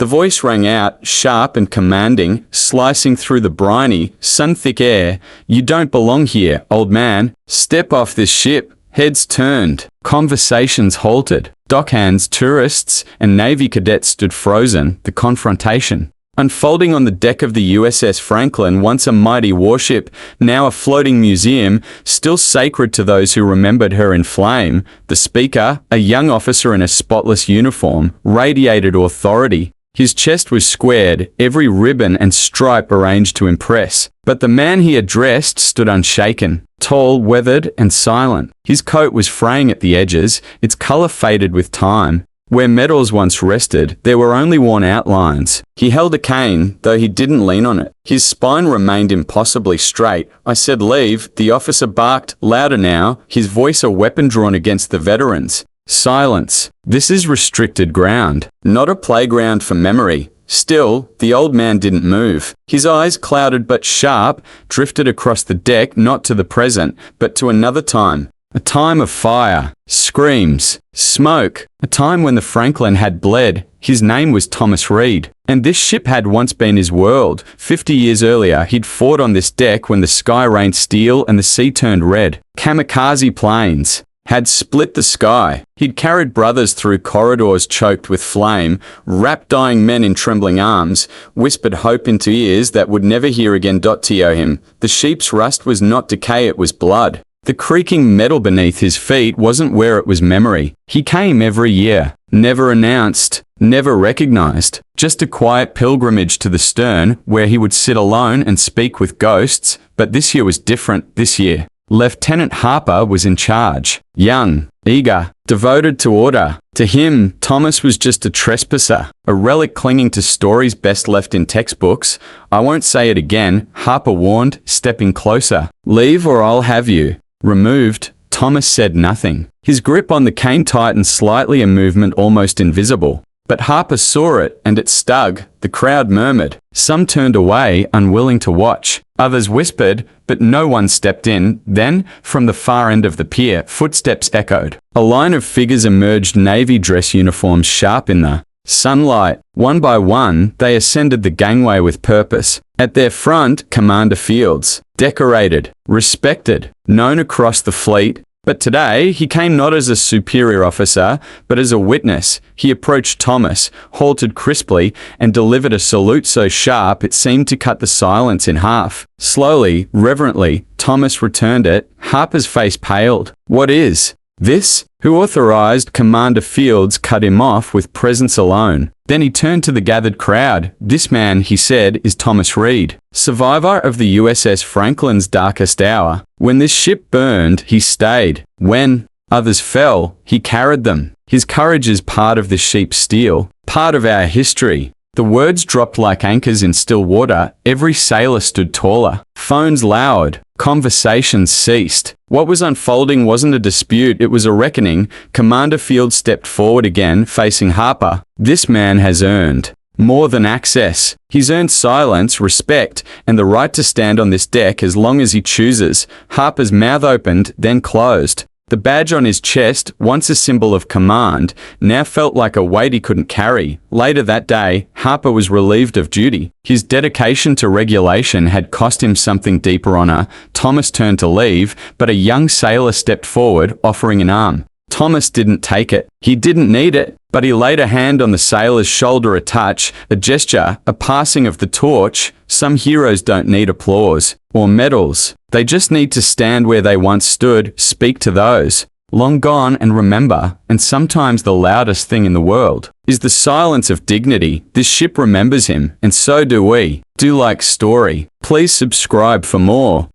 The voice rang out, sharp and commanding, slicing through the briny, sun-thick air. "You don't belong here, old man. Step off this ship." Heads turned. Conversations halted. Dockhands, tourists, and Navy cadets stood frozen. The confrontation unfolding on the deck of the USS Franklin, once a mighty warship, now a floating museum, still sacred to those who remembered her in flame. The speaker, a young officer in a spotless uniform, radiated authority. His chest was squared, every ribbon and stripe arranged to impress. But the man he addressed stood unshaken, tall, weathered, and silent. His coat was fraying at the edges, its color faded with time. Where metals once rested, there were only worn outlines. He held a cane, though he didn't lean on it. His spine remained impossibly straight. "I said leave," the officer barked, louder now, his voice a weapon drawn against the veterans. Silence. This is restricted ground, not a playground for memory. Still, the old man didn't move. His eyes, clouded but sharp, drifted across the deck, not to the present, but to another time. A time of fire, screams, smoke, a time when the Franklin had bled. His name was Thomas Reed, and this ship had once been his world. 50 years earlier, he'd fought on this deck when the sky rained steel and the sea turned red. Kamikaze planes had split the sky. He'd carried brothers through corridors choked with flame, wrapped dying men in trembling arms, whispered hope into ears that would never hear again. To him, the sheep's rust was not decay, it was blood. The creaking metal beneath his feet wasn't where it was memory. He came every year, never announced, never recognized, just a quiet pilgrimage to the stern where he would sit alone and speak with ghosts. But this year was different. This year, Lieutenant Harper was in charge. Young, eager, devoted to order. To him, Thomas was just a trespasser, a relic clinging to stories best left in textbooks. "I won't say it again," Harper warned, stepping closer. "Leave or I'll have you." Removed, Thomas said nothing. His grip on the cane tightened slightly, a movement almost invisible. But Harper saw it, and it stung. The crowd murmured. Some turned away, unwilling to watch. Others whispered, but no one stepped in. Then, from the far end of the pier, footsteps echoed. A line of figures emerged, Navy dress uniforms sharp in the sunlight. One by one, they ascended the gangway with purpose. At their front, Commander Fields, decorated, respected, known across the fleet. But today, he came not as a superior officer, but as a witness. He approached Thomas, halted crisply, and delivered a salute so sharp it seemed to cut the silence in half. Slowly, reverently, Thomas returned it. Harper's face paled. "What is this? Who authorized?" Commander Fields cut him off with presence alone. Then he turned to the gathered crowd. "This man," he said, "is Thomas Reed, survivor of the USS Franklin's darkest hour. When this ship burned, he stayed. When others fell, he carried them. His courage is part of the sheep's steel, part of our history." The words dropped like anchors in still water. Every sailor stood taller. Phones lowered. Conversations ceased. What was unfolding wasn't a dispute, it was a reckoning. Commander Fields stepped forward again, facing Harper. "This man has earned more than access. He's earned silence, respect, and the right to stand on this deck as long as he chooses." Harper's mouth opened, then closed. The badge on his chest, once a symbol of command, now felt like a weight he couldn't carry. Later that day, Harper was relieved of duty. His dedication to regulation had cost him something deeper honor. Thomas turned to leave, but a young sailor stepped forward, offering an arm. Thomas didn't take it. He didn't need it, but he laid a hand on the sailor's shoulder, a touch, a gesture, a passing of the torch. Some heroes don't need applause or medals. They just need to stand where they once stood, speak to those long gone, and remember. And sometimes the loudest thing in the world is the silence of dignity. This ship remembers him, and so do we. Do like story. Please subscribe for more.